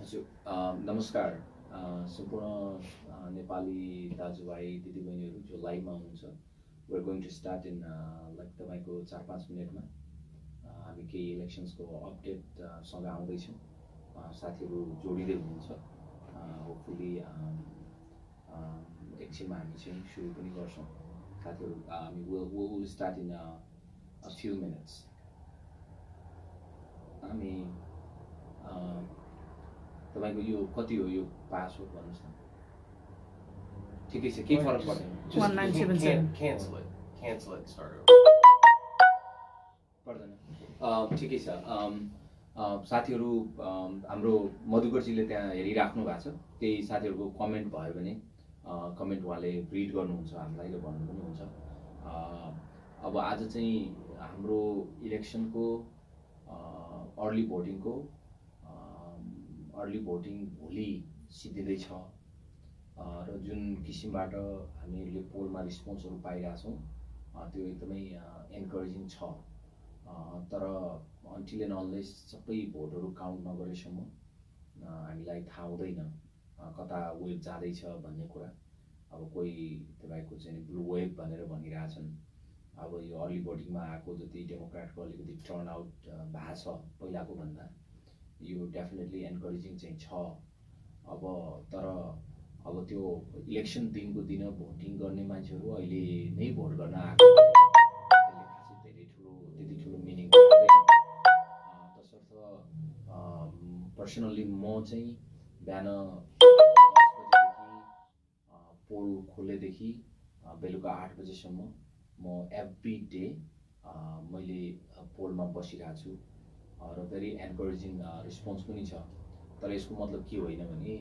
हजुर नमस्कार सम्पूर्ण नेपाली दाजुभाइ दिदीबहिनीहरू जो लाइभमा हुनुहुन्छ we're going to start in like तपाईँको 4-5 मिनेटमा हामी केही इलेक्सन्सको अपडेट सँग आउँदैछौँ साथीहरू जोडिँदै हुनुहुन्छ होपफुली एकछिनमा हामी चाहिँ सुरु पनि गर्छौँ साथीहरू हामी will start in a few minutes हामी तपाईको यो कति हो यो पास हो भन्नुस् न ठिकै छ केही फरक पर्दैन 1977 cancel it start over पर्दैन ठिकै छ साथीहरू हाम्रो मधुकरजीले त्यहाँ हेरिराख्नु भएको छ त्यही साथीहरूको कमेन्ट भयो भने कमेन्ट उहाँले रिड गर्नुहुन्छ हामीलाई र भन्नु पनि हुन्छ अब आज चाहिँ हाम्रो इलेक्सनको अर्ली भोटिङ भोलि सिद्धिँदैछ र जुन किसिमबाट हामीहरूले पोलमा रिस्पोन्सहरू पाइरहेछौँ त्यो एकदमै एन्करेजिङ छ तर अन्टिल एन्ड अनलेस सबै भोटहरू काउन्ट नगरेसम्म हामीलाई थाहा हुँदैन कता वेभ जाँदैछ भन्ने कुरा अब कोही तपाईँको चाहिँ ब्लू वेभ भनेर भनिरहेछन् अब यो अर्ली भोटिङमा आएको जति डेमोक्रेटको अलिकति टर्न आउट भएको छ पहिलाको भन्दा यो डेफिनेटली एन्करेजिङ चाहिँ छ अब तर अब त्यो इलेक्सन दिनको दिन भोटिङ गर्ने मान्छेहरू अहिले नै भोट गर्न आएको त्यसले खासै त्यति ठुलो मिनिङ तसर्थ पर्सनल्ली म चाहिँ बिहान 10 बजेदेखि पोल खोलेदेखि बेलुका 8 बजेसम्म म एभ्री डे मैले पोलमा बसिरहेको छु र भेरी एन्करेजिङ रिस्पोन्स पनि छ तर यसको मतलब के होइन भने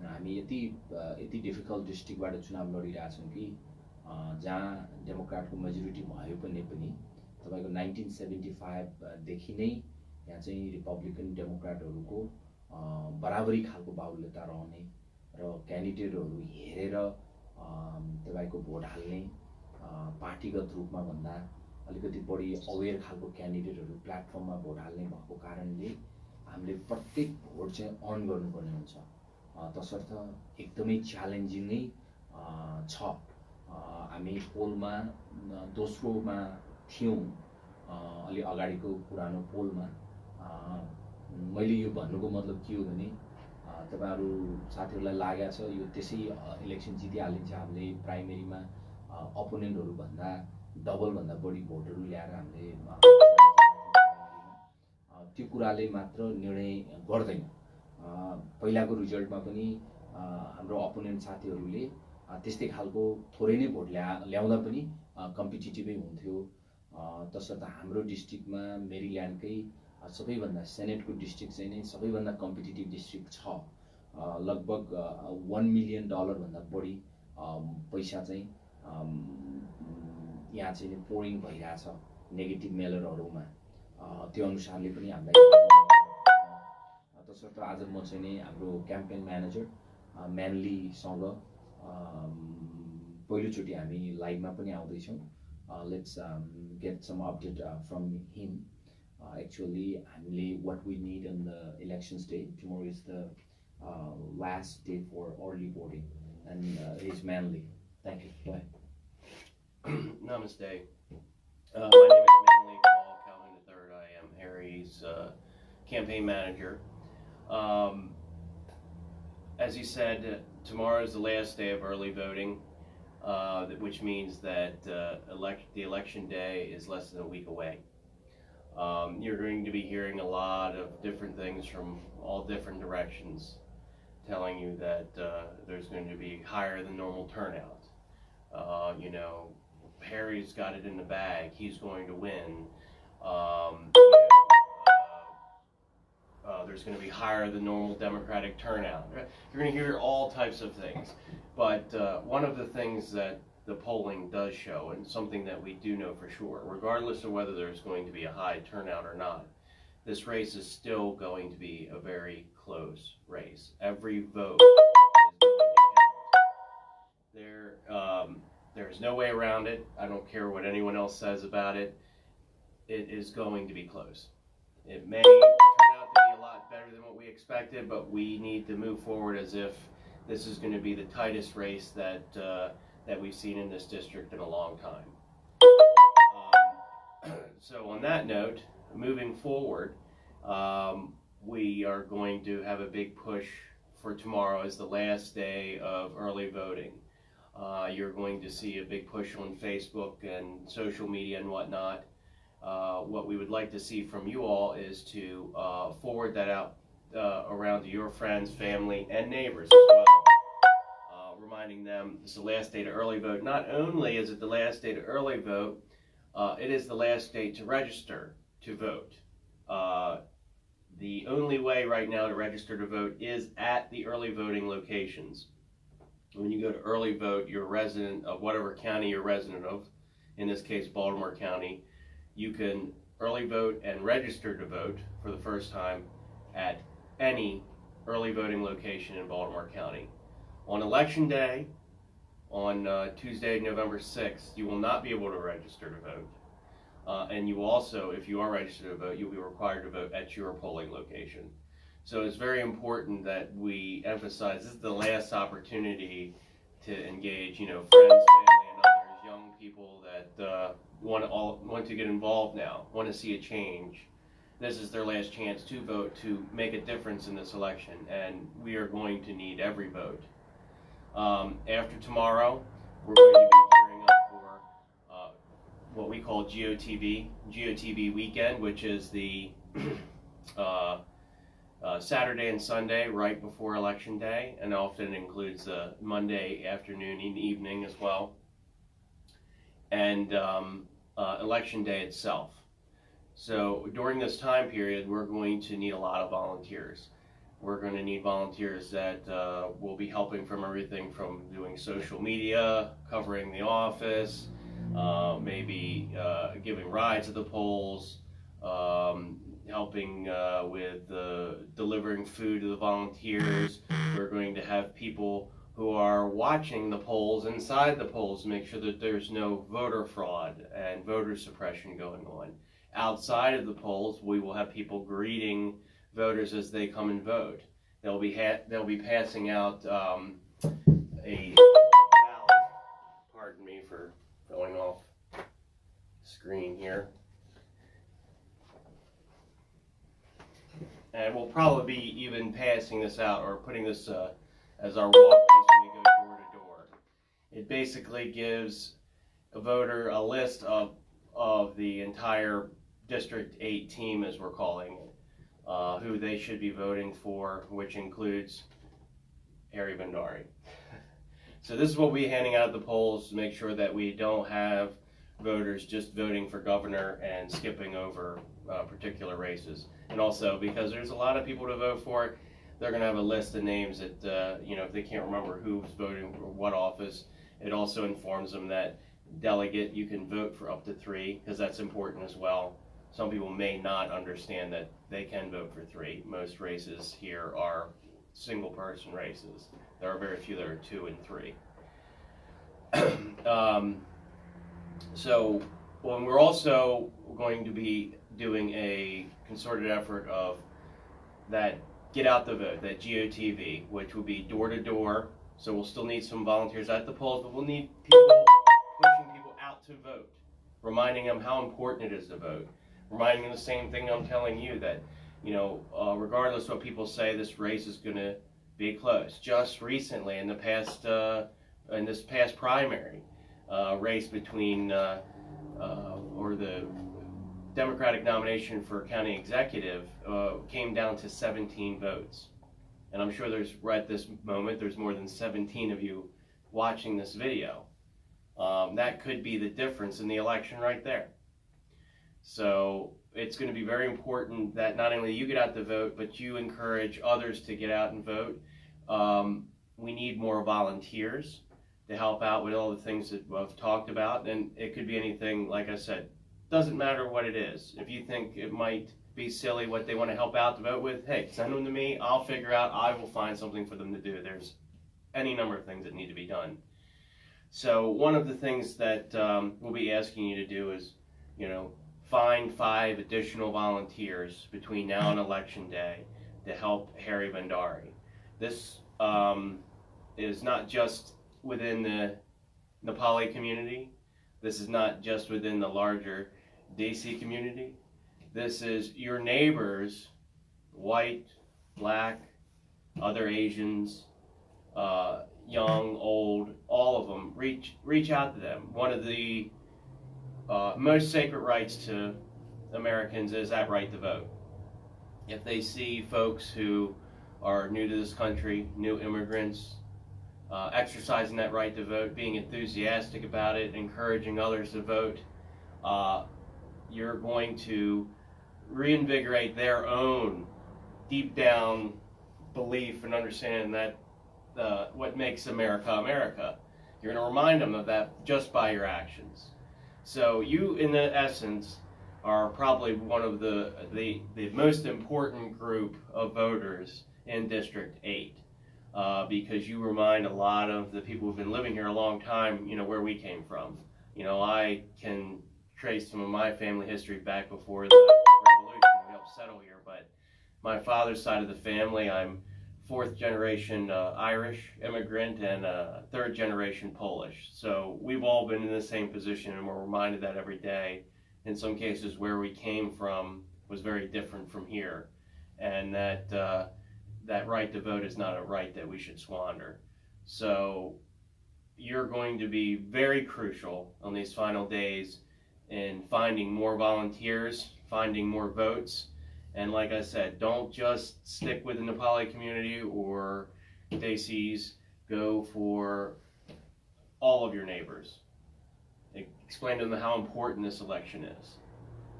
हामी यति डिफिकल्ट डिस्ट्रिक्टबाट चुनाव लडिरहेछौँ कि जहाँ डेमोक्रेटको मेजोरिटी भयो पनि तपाईँको 1975 देखि नै यहाँ चाहिँ रिपब्लिकन डेमोक्रेटहरूको बराबरी खालको बाहुल्यता रहने र क्यान्डिडेटहरू हेरेर तपाईँको भोट हाल्ने पार्टीगत रूपमा भन्दा अलिकति बढी अवेर खालको क्यान्डिडेटहरू प्लेटफर्ममा भोट हाल्ने भएको कारणले हामीले प्रत्येक भोट चाहिँ अन गर्नुपर्ने हुन्छ तसर्थ एकदमै च्यालेन्जिङै छ हामी पोलमा दोस्रोमा थियौँ अलि अगाडिको पुरानो पोलमा मैले यो भन्नुको मतलब के हो भने तपाईँहरू साथीहरूलाई लागेको छ यो त्यसै इलेक्सन जितिहालिन्छ हामीले प्राइमेरीमा अपोनेन्टहरू भन्दा डबलभन्दा बढी भोटहरू ल्याएर हामीले त्यो कुराले मात्र निर्णय गर्दैन पहिलाको रिजल्टमा पनि हाम्रो अपोनेन्ट साथीहरूले त्यस्तै खालको थोरै नै भोट ल्याउँदा पनि कम्पिटिटिभै हुन्थ्यो तसर्थ हाम्रो डिस्ट्रिक्टमा मेरील्यान्डकै सबैभन्दा सेनेटको डिस्ट्रिक्ट चाहिँ नै सबैभन्दा कम्पिटिटिभ डिस्ट्रिक्ट छ लगभग $1 मिलियन भन्दा बढी पैसा चाहिँ यहाँ चाहिँ पोरिङ भइरहेछ नेगेटिभ मेलरहरूमा त्यो अनुसारले पनि हामीलाई तसर्थ आज म चाहिँ नै हाम्रो क्याम्पेन म्यानेजर म्यानलीसँग पहिलोचोटि हामी लाइभमा पनि आउँदैछौँ let's get some update from him actually हामीले what we need on the elections day tomorrow is the last day for early voting and is mainly thank you bye Namaste. My name is Manley Paul Calvin III. I am Harry's campaign manager. As you said, tomorrow is the last day of early voting, which means that the election day is less than a week away. You're going to be hearing a lot of different things from all different directions, telling you that there's going to be higher than normal turnout. You know, Harry's got it in the bag. He's going to win. There's going to be higher than normal Democratic turnout. You're going to hear all types of things. But one of the things that the polling does show, and something that we do know for sure, regardless of whether there's going to be a high turnout or not, this race is still going to be a very close race. Every vote is going to count. There's no way around it. I don't care what anyone else says about it. It is going to be close. It may turn out to be a lot better than what we expected, but we need to move forward as if this is going to be the tightest race that we've seen in this district in a long time. So on that note, moving forward, we are going to have a big push for tomorrow as the last day of early voting. You're going to see a big push on Facebook and social media and whatnot. What we would like to see from you all is to forward that out around to your friends, family, and neighbors as well. Reminding them it's the last day to early vote. Not only is it the last day to early vote, it is the last day to register to vote. The only way right now to register to vote is at the early voting locations. When you go to early vote, you're a resident of whatever county you're resident of, in this case Baltimore County, you can early vote and register to vote for the first time at any early voting location in Baltimore County. On Election Day, on Tuesday, November 6th, you will not be able to register to vote. And you also, if you are registered to vote, you'll be required to vote at your polling location. So it's very important that we emphasize this is the last opportunity to engage, friends, family, and others, young people that want to get involved now, want to see a change. This is their last chance to vote, to make a difference in this election, and we are going to need every vote. After tomorrow, we're going to be gearing up for what we call GOTV weekend, which is the Saturday and Sunday right before Election Day, and often includes the Monday afternoon and evening as well, and Election Day itself. So during this time period, we're going to need a lot of volunteers. We're going to need volunteers that will be helping from everything from doing social media, covering the office, maybe giving rides at the polls, helping with delivering food to the volunteers. We're going to have people who are watching the polls, inside the polls, to make sure that there's no voter fraud and voter suppression going on. Outside of the polls, we will have people greeting voters as they come and vote. They'll be passing out a ballot. Pardon me for going off screen here. And we'll probably be even passing this out or putting this as our walk piece when we go door to door. It basically gives a voter a list of the entire District 8 team, as we're calling it, who they should be voting for, which includes Harry Bhandari. So this is what we're handing out at the polls to make sure that we don't have voters just voting for governor and skipping over particular races. And also, because there's a lot of people to vote for, they're going to have a list of names that, if they can't remember who's voting for what office, it also informs them that delegate, you can vote for up to 3, because that's important as well. Some people may not understand that they can vote for 3. Most races here are single person races. There are very few that are 2 and 3. So when we're also going to be doing a concerted effort of that get out the vote, that GOTV, which will be door to door. So we'll still need some volunteers at the polls, but we'll need people pushing people out to vote, reminding them how important it is to vote, reminding them the same thing I'm telling you, that regardless of what people say, this race is going to be close. Just recently, in this past primary race between or the Democratic nomination for county executive came down to 17 votes. And I'm sure at this moment, there's more than 17 of you watching this video. That could be the difference in the election right there. So it's going to be very important that not only you get out to vote, but you encourage others to get out and vote. We need more volunteers to help out with all the things that I've talked about. And it could be anything, like I said, doesn't matter what it is. If you think it might be silly what they want to help out to vote with, hey, send them to me. I'll figure out. I will find something for them to do. There's any number of things that need to be done. So one of the things that we'll be asking you to do is, find 5 additional volunteers between now and Election Day to help Harry Bhandari. This is not just within the Nepali community. This is not just within the larger Desi community. This is your neighbors, white, black, other Asians, young, old, all of them. Reach out to them. One of the most sacred rights to Americans is that right to vote. If they see folks who are new to this country, new immigrants, exercising that right to vote, being enthusiastic about it, encouraging others to vote, you're going to reinvigorate their own deep down belief and understanding that what makes America America. You're going to remind them of that just by your actions. So you, in the essence, are probably one of the most important group of voters in District 8, because you remind a lot of the people who've been living here a long time, where we came from. I can trace some of my family history back before the revolution. We helped settle here, but my father's side of the family, I'm fourth generation Irish immigrant and third generation Polish. So we've all been in the same position, and we're reminded that every day. In some cases, where we came from was very different from here, and that that right to vote is not a right that we should squander. So you're going to be very crucial on these final days in finding more volunteers, finding more votes. And like I said, don't just stick with the Nepali community or Desis. Go for all of your neighbors. Explain to them how important this election is,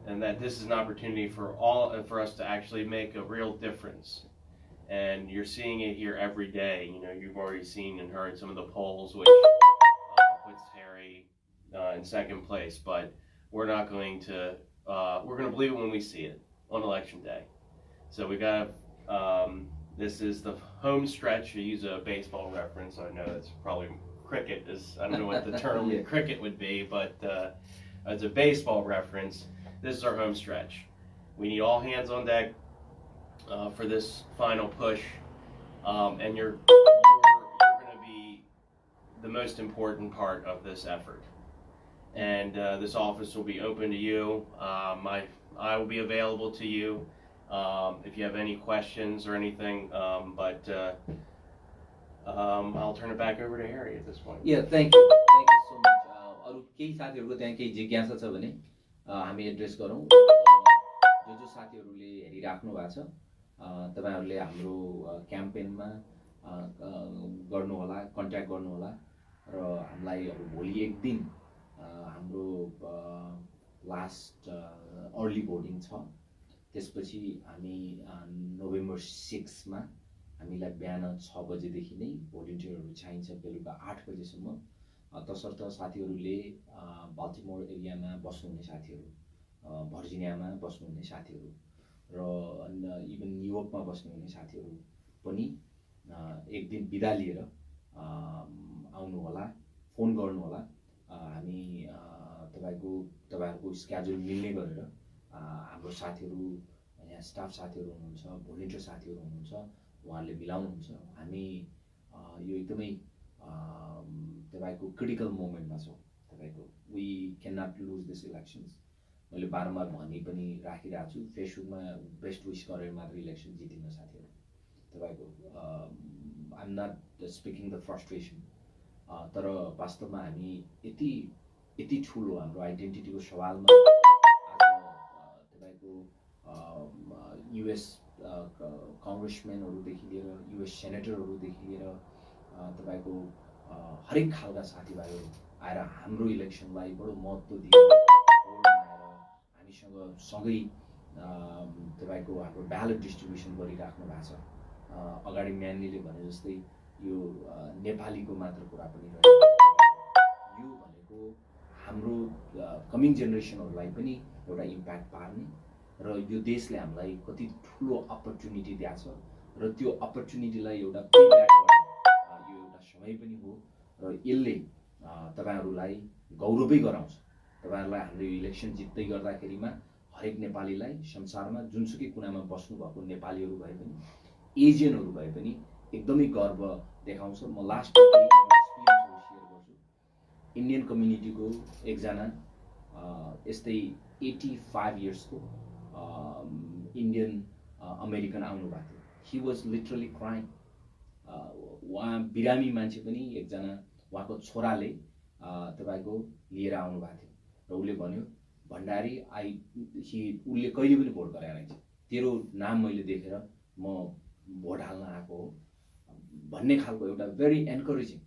and that this is an opportunity for us to actually make a real difference. And you're seeing it here every day. You've already seen and heard some of the polls, which puts Harry in second place. But we're not going to. We're going to believe it when we see it on election day. So we got. This is the home stretch. To use a baseball reference, I know it's probably cricket. I don't know what the term in cricket would be, but as a baseball reference, this is our home stretch. We need all hands on deck for this final push, and you're going to be the most important part of this effort. And this office will be open to you. I will be available to you if you have any questions or anything. But I'll turn it back over to Harry at this point. Yeah, thank you so much. अरु केही साथीहरुको त्यहाँ केही जिज्ञासा छ भने हामी address गरौँ। जो साथीहरुले हेरिराख्नु भएको छ तपाईहरुले हाम्रो क्याम्पेनमा गर्नु होला, कन्ट्याक्ट गर्नु होला र हामीलाई अब भोलि एक दिन हाम्रो लास्ट अर्ली भोटिङ छ। त्यसपछि हामी नोभेम्बर 6 मा हामीलाई बिहान 6 बजेदेखि नै भोलिन्टियरहरु चाहिन्छ बेलुका 8 बजेसम्म। तसर्थ साथीहरुले बाल्टिमोर एरियामा बस्नुहुने साथीहरु, भर्जिनियामा बस्नुहुने साथीहरु र इभन न्युयोर्कमा बस्नुहुने साथीहरु पनि एक दिन बिदा लिएर आउनु होला, फोन गर्नु होला। हामी तपाईहरुको स्केड्युल मिल्ने गरेर हाम्रो साथीहरु, यहाँ स्टाफ साथीहरु हुनुहुन्छ, भोलिन्टियर साथीहरु हुनुहुन्छ, उहाँले मिलाउनुहुन्छ। हामी यो एकदमै तपाईको क्रिटिकल मोमेन्टमा छौं। तपाईको we can not lose this elections. मैले बारम्बार भनि पनि राखिरहेको छु, फेसबुकमा बेस्ट विश गरेर मात्र इलेक्सन जितिन्न साथीहरु। तपाईको I am not speaking the frustration, तर वास्तवमा हामी यति ठुलो हाम्रो आइडेन्टिटीको सवालमा आज तपाईको युएस कङ्ग्रेसम्यानहरुदेखि लिएर युएस सेनेटरहरुदेखि लिएर तपाईको हरेक खालका साथीभाइहरु आएर हाम्रो इलेक्सनलाई बडो महत्त्व दिएर आएर हामीसँग सँगै तपाईको हाम्रो ब्यालेट डिस्ट्रिब्युसन गरिराख्नु भएको छ। अगाडि म्यानलीले भने जस्तै यो नेपालीको मात्र कुरा पनि रहेको यो भनेको हाम्रो कमिङ जेनेरेसनहरुलाई पनि एउटा इम्प्याक्ट पार्ने र यो देशले हामीलाई कति ठुलो अपर्च्युनिटी दिएको छ र त्यो अपर्च्युनिटीलाई एउटा पेब्याक गर्ने यो एउटा समय पनि हो र यसले तपाईहरुलाई गौरवै गराउँछ। तपाईहरुलाई हाम्रो इलेक्सन जित्दै गर्दाखेरिमा हरेक नेपालीलाई संसारमा जुनसुकै कुनामा बस्नुभएको नेपालीहरू भए पनि एजियनहरू भए पनि एकदमै गर्व देखाउँछ। म लास्ट एक्सपिरियन्सहरू सेयर गर्छु। इन्डियन कम्युनिटीको एकजना यस्तै 85 इयर्सको इन्डियन अमेरिकन आउनुभएको थियो। He was literally crying. उहाँ बिरामी मान्छे पनि एकजना उहाँको छोराले तपाईँको लिएर आउनुभएको थियो र उसले भन्यो भण्डारी उसले कहिले पनि भोट गराएर आइन्छ, तेरो नाम मैले देखेर म भोट हाल्न आएको हो भन्ने खालको एउटा भेरी एन्करेजिङ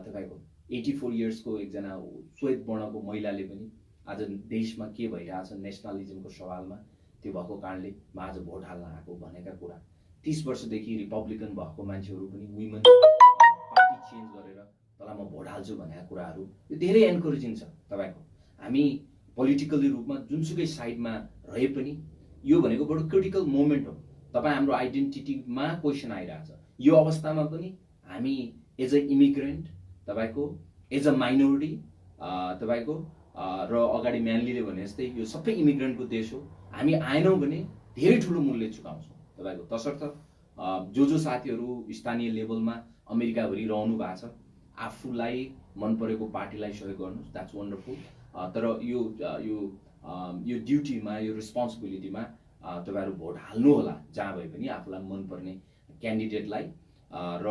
तपाईँको 84 इयर्सको एकजना श्वेत वर्णको महिलाले पनि आज देशमा के भइरहेछ नेसनलिजमको सवालमा त्यो भएको कारणले म आज भोट हाल्न आएको भनेका कुरा। 30 वर्षदेखि रिपब्लिकन भएको मान्छेहरू पनि वुमेन पार्टी चेन्ज गरेर तँलाई म भोट हाल्छु भनेका कुराहरू यो धेरै एन्करेजिङ छ। तपाईँको हामी पोलिटिकली रूपमा जुनसुकै साइडमा रहे पनि यो भनेको बडो क्रिटिकल मोमेन्ट हो। तपाईँ हाम्रो आइडेन्टिटीमा क्वेसन आइरहेछ। यो अवस्थामा पनि हामी एज अ इमिग्रेन्ट तपाईँको एज अ माइनोरिटी तपाईँको र अगाडि म्यानलीले भने जस्तै यो सबै इमिग्रेन्टको देश हो। हामी आएनौँ भने धेरै ठुलो मूल्य चुकाउँछौँ तपाईँको। तसर्थ जो साथीहरू स्थानीय लेभलमा अमेरिकाभरि रहनु भएको छ आफूलाई मन परेको पार्टीलाई सहयोग गर्नुहोस्, द्याट्स वन्डरफुल। तर यो ड्युटीमा यो रेस्पोन्सिबिलिटीमा तपाईँहरू भोट हाल्नु होला जहाँ भए पनि आफूलाई मनपर्ने क्यान्डिडेटलाई। र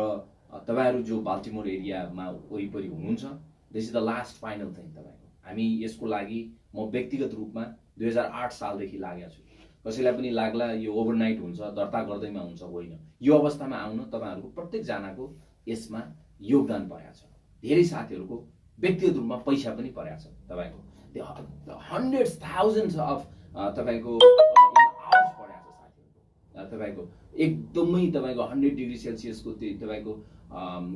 तपाईँहरू जो बाल्टिमोर एरियामा वरिपरि हुनुहुन्छ this is the last final thing. तपाईँको हामी यसको लागि म व्यक्तिगत रूपमा 2008 सालदेखि लागेको छु। कसैलाई पनि लाग्ला यो ओभरनाइट हुन्छ दर्ता गर्दैमा हुन्छ, होइन। यो अवस्थामा आउन तपाईँहरूको प्रत्येकजनाको यसमा योगदान परेको छ। धेरै साथीहरूको व्यक्तिगत रूपमा पैसा पनि परेको छ। तपाईँको हन्ड्रेड्स थाउजन्ड्स अफ तपाईँको आवर्स परेको छ साथीहरूको। तपाईँको एकदमै तपाईँको 100 डिग्री सेल्सियसको त्यो तपाईँको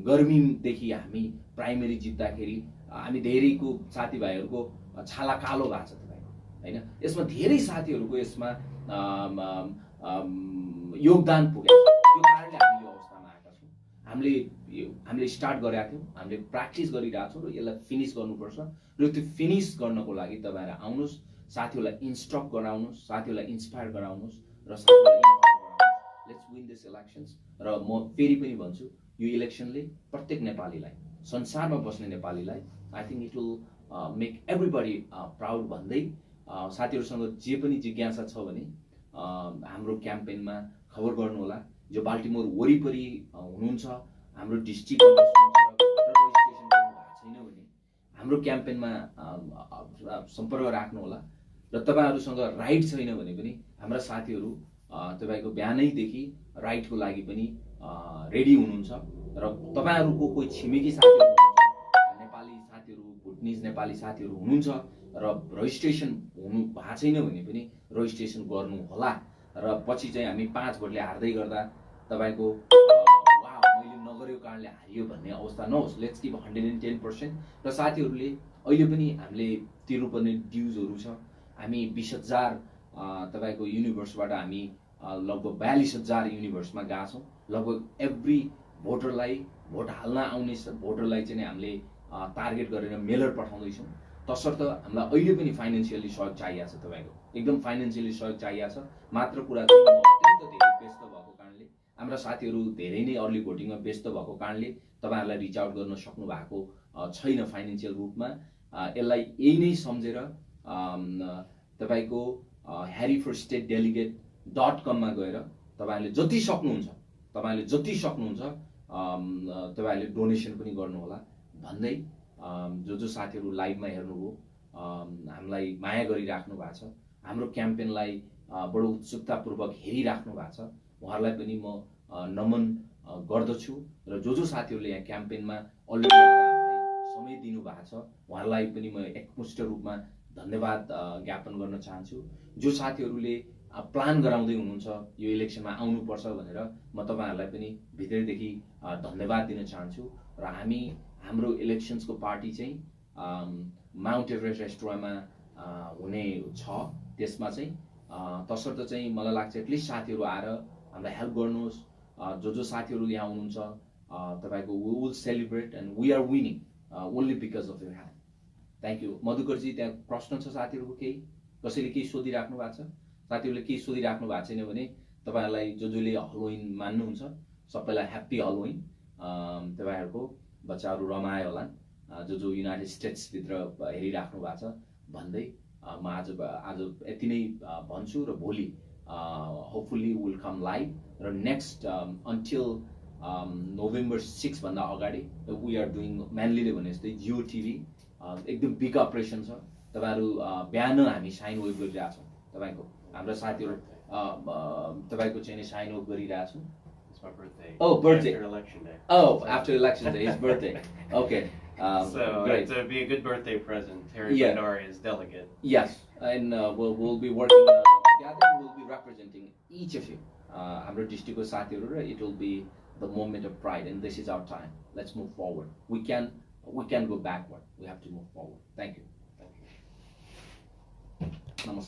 गर्मीदेखि हामी प्राइमेरी जित्दाखेरि हामी धेरैको साथीभाइहरूको छाला कालो भएको छ तपाईँको, होइन। यसमा धेरै साथीहरूको यसमा योगदान पुगेको छ। त्यो कारणले हामी यो अवस्थामा आएका छौँ। हामीले स्टार्ट गरेका थियौँ, हामीले प्र्याक्टिस गरिरहेको छौँ र यसलाई फिनिस गर्नुपर्छ। र त्यो फिनिस गर्नको लागि तपाईँहरू आउनुहोस्, साथीहरूलाई इन्स्ट्रक्ट गराउनुहोस्, साथीहरूलाई इन्सपायर गराउनुहोस् र साथीहरूलाई लेट्स विन दिस इलेक्सन्स। र म फेरि पनि भन्छु यो इलेक्सनले प्रत्येक नेपालीलाई, संसारमा बस्ने नेपालीलाई I think it will make everybody proud भन्दै साथीहरूसँग जे पनि जिज्ञासा छ भने हाम्रो क्याम्पेनमा खबर गर्नुहोला। जो बाल्टिमोर वरिपरि हुनुहुन्छ, हाम्रो डिस्ट्रिक्टमा रजिस्ट्रेसन गर्नु भएको छैन भने हाम्रो क्याम्पेनमा सम्पर्क राख्नुहोला। र तपाईँहरूसँग राइट छैन भने पनि हाम्रा साथीहरू तपाईँको बिहानैदेखि राइटको लागि पनि रेडी हुनुहुन्छ। र तपाईँहरूको कोही छिमेकी साथीहरू हुनुहुन्छ, नेपाली साथीहरू, भुटनिज नेपाली साथीहरू हुनुहुन्छ र रजिस्ट्रेसन हुनु भएको छैन भने पनि रजिस्ट्रेसन गर्नु होला। र पछि चाहिँ हामी 5 भोटले हार्दै गर्दा तपाईँको वाह मैले नगरेको कारणले हारियो भन्ने अवस्था नहोस्। Let's give 110%। र साथीहरूले अहिले पनि हामीले तिर्नुपर्ने ड्युजहरू छ। हामी 20,000 तपाईँको युनिभर्सबाट हामी लगभग 42,000 युनिभर्समा गएको छौँ। लगभग एभ्री भोटरलाई भोट हाल्न आउने भोटरलाई चाहिँ हामीले टार्गेट गरेर मेलर पठाउँदैछौँ। तसर्थ हामीलाई अहिले पनि फाइनेन्सियली सहयोग चाहिएको छ। तपाईँको एकदम फाइनेन्सियली सहयोग चाहिएको छ। मात्र कुरा चाहिँ म अत्यन्त धेरै व्यस्त भएको कारणले, हाम्रा साथीहरू धेरै नै अर्ली भोटिङमा व्यस्त भएको कारणले तपाईँहरूलाई रिच आउट गर्न सक्नु भएको छैन फाइनेन्सियल रूपमा। यसलाई यही नै सम्झेर तपाईँको harryforstatedelegate.com मा गएर तपाईँहरूले जति सक्नुहुन्छ तपाईँहरूले डोनेसन पनि गर्नुहोला भन्दै जो साथीहरू लाइभमा हेर्नुभयो, हामीलाई माया गरिराख्नु भएको छ, हाम्रो क्याम्पेनलाई बडो उत्सुकतापूर्वक हेरिराख्नु भएको छ, उहाँहरूलाई पनि म नमन गर्दछु। र जो साथीहरूले यहाँ क्याम्पेनमा अलरेडी हामीलाई समय दिनुभएको छ उहाँहरूलाई पनि म एकमुष्ट रूपमा धन्यवाद ज्ञापन गर्न चाहन्छु। जो साथीहरूले प्लान गराउँदै हुनुहुन्छ यो इलेक्सनमा आउनुपर्छ भनेर म तपाईँहरूलाई पनि भित्रैदेखि धन्यवाद दिन चाहन्छु। र हाम्रो इलेक्सन्सको पार्टी चाहिँ माउन्ट एभरेस्ट रेस्टुरेन्टमा हुने छ। त्यसमा चाहिँ तसर्थ चाहिँ मलाई लाग्छ एटलिस्ट साथीहरू आएर हामीलाई हेल्प गर्नुहोस्। जो साथीहरू यहाँ हुनुहुन्छ तपाईँको we will celebrate and we are winning only because of your help. Thank you. Madhukarji, त्यहाँ प्रश्न छ साथीहरूको केही? कसैले केही सोधिराख्नु भएको छ, साथीहरूले केही सोधिराख्नु भएको छैन भने तपाईहरुलाई जसले हलोविन मान्नुहुन्छ सबैलाई ह्याप्पी हलोविन। तपाईहरुको बच्चाहरु रमाए होला जो युनाइटेड स्टेट्स भित्र हेरिराख्नु भएको छ भन्दै म आज यति नै भन्छु र भोलि होपफुली विल कम लाइभ र नेक्स्ट अन्टिल नोभेम्बर 6 भन्दा अगाडि वी आर डुइङ म्यानलीले भने जस्तै जियो टिभी एकदम बिग अपरेसन छ। तपाईहरु बिहान हामी साइन वेभ गरिरहेका छौं, तपाईको हाम्रो साथीहरु तपाईको चाहिँ साइन वेभ गरिरहेका छौं। It's my birthday. Oh, birthday. After election day. Oh, after election day, his birthday. Okay. So great. it'd be a good birthday present. Terry Yeah. Bhandari is delegate. Yes, and we'll be working together. We'll be representing each of you. हाम्रो district को साथीहरु र it will be the moment of pride, and this is our time. Let's move forward. We can go backward. We have to move forward. Thank you. Namaste.